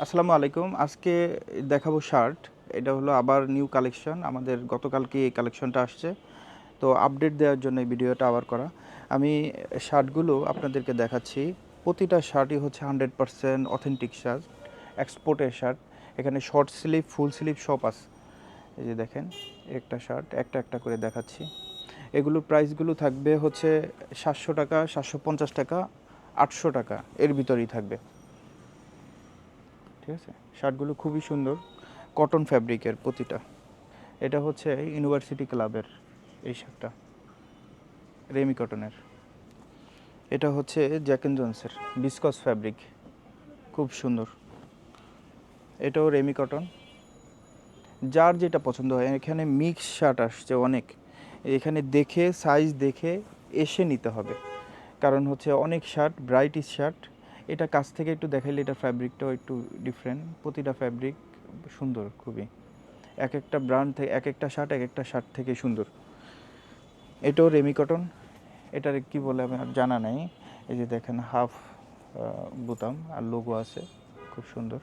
আসসালামু আলাইকুম। আজকে দেখাবো শার্ট। এটা হলো আবার নিউ কালেকশন। আমাদের গতকালকে এই কালেকশনটা আসছে। তো আপডেট দেওয়ার জন্য এই ভিডিওটা আবার করা। আমি শার্টগুলো আপনাদেরকে দেখাচ্ছি। প্রতিটা শার্টই হচ্ছে 100% অথেন্টিক শার্ট, এক্সপোর্টের শার্ট। এখানে শর্ট স্লিভ, ফুল স্লিভ সব আছে। এই যে দেখেন, একটা শার্ট একটা একটা করে দেখাচ্ছি। এগুলোর প্রাইসগুলো থাকবে হচ্ছে 700 টাকা, 750 টাকা, 800 টাকা এর ভিতরেই থাকবে। ঠিক আছে, শার্টগুলো খুবই সুন্দর, কটন ফ্যাব্রিকের প্রতিটা। এটা হচ্ছে ইউনিভার্সিটি ক্লাবের এই শার্টটা, রেমি কটনের। এটা হচ্ছে জ্যাক অ্যান্ড জোন্সের বিসকস ফ্যাব্রিক, খুব সুন্দর। এটাও রেমি কটন। যার যেটা পছন্দ হয়, এখানে মিক্স শার্ট আসছে অনেক। এখানে দেখে সাইজ দেখে এসে নিতে হবে, কারণ হচ্ছে অনেক শার্ট ব্রাইটিশ শার্ট। এটা কাছ থেকে একটু দেখাইলে এটা ফ্যাব্রিকটাও একটু ডিফারেন্ট। প্রতিটা ফ্যাব্রিক সুন্দর খুবই, এক একটা ব্র্যান্ড থেকে এক একটা শার্ট থেকে সুন্দর। এটাও রেমি কটন। এটার কি বলে আমি আর জানা নাই। এই যে দেখেন, হাফ বোতাম আর লোগো আছে, খুব সুন্দর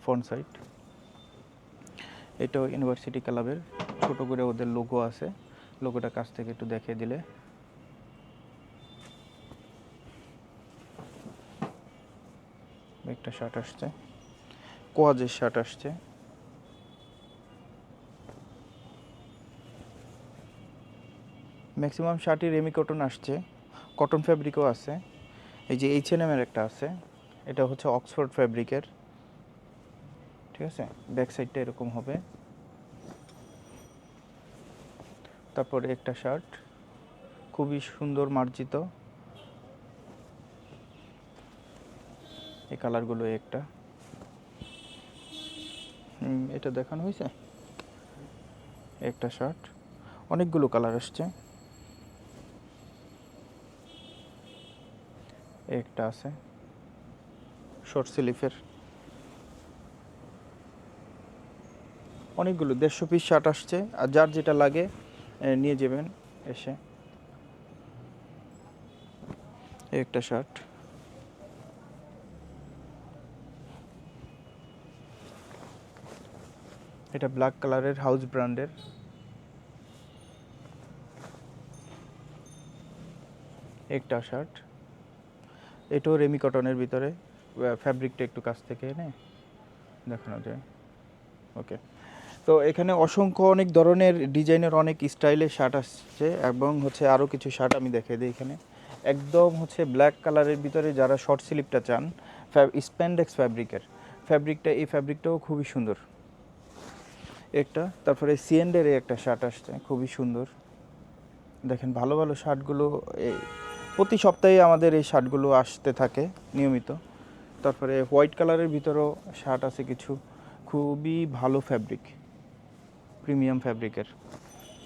ফ্রন্ট সাইড। এটাও ইউনিভার্সিটি ক্লাবের, ছোট করে ওদের লোগো আছে। লোগোটা কাছ থেকে একটু দেখিয়ে দিলে, একটা শার্ট আসছে, কোয়াজের শার্ট আসছে। ম্যাক্সিমাম শার্টই রেমি কটন আসছে, কটন ফ্যাব্রিকও আছে। এই যে H&M-এর একটা আছে, এটা হচ্ছে অক্সফোর্ড ফ্যাব্রিকের। ঠিক আছে, ব্যাক সাইডটা এরকম হবে। তারপরে একটা শার্ট খুবই সুন্দর মার্জিত, এই কালারগুলো একটা। এটা দেখানো হয়েছে, একটা শার্ট, অনেকগুলো কালার আসছে। একটা আছে শর্ট স্লিভের, অনেকগুলো 150 পিস শার্ট আসছে। আর যার যেটা লাগে নিয়ে যাবেন এসে। একটা শার্ট, এটা ব্ল্যাক কালারের হাউস ব্র্যান্ডের। একটা শার্ট, এটাও রেমি কটনের ভিতরে। ফ্যাব্রিকটা একটু কাছ থেকে এনে দেখানো যায়। ওকে, তো এখানে অসংখ্য অনেক ধরনের ডিজাইনের অনেক স্টাইলের শার্ট আসছে, এবং হচ্ছে আরও কিছু শার্ট আমি দেখিয়ে দিই এখানে। একদম হচ্ছে ব্ল্যাক কালারের ভিতরে যারা শর্ট স্লিভটা চান, স্প্যান্ডেক্স ফ্যাব্রিকটা, এই ফ্যাব্রিকটাও খুবই সুন্দর একটা। তারপরে সিএন্ডের একটা শার্ট আসছে, খুবই সুন্দর। দেখেন, ভালো ভালো শার্টগুলো প্রতি সপ্তাহে আমাদের এই শার্টগুলো আসতে থাকে নিয়মিত। তারপরে হোয়াইট কালারের ভিতরেও শার্ট আছে কিছু, খুবই ভালো ফ্যাব্রিক, প্রিমিয়াম ফ্যাব্রিকের।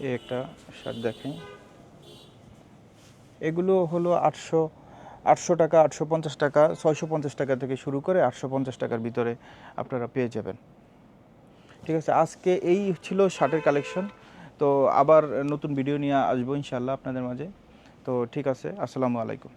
এই একটা শার্ট দেখেন, এগুলো হলো 800 টাকা, 850 টাকা, 650 টাকা থেকে শুরু করে 850 টাকার ভিতরে আপনারা পেয়ে যাবেন। ঠিক আছে, আজকে এই ছিল শার্টের কালেকশন। তো আবার নতুন ভিডিও নিয়ে আসবো ইনশাল্লাহ আপনাদের মাঝে। তো ঠিক আছে, আসসালামু আলাইকুম।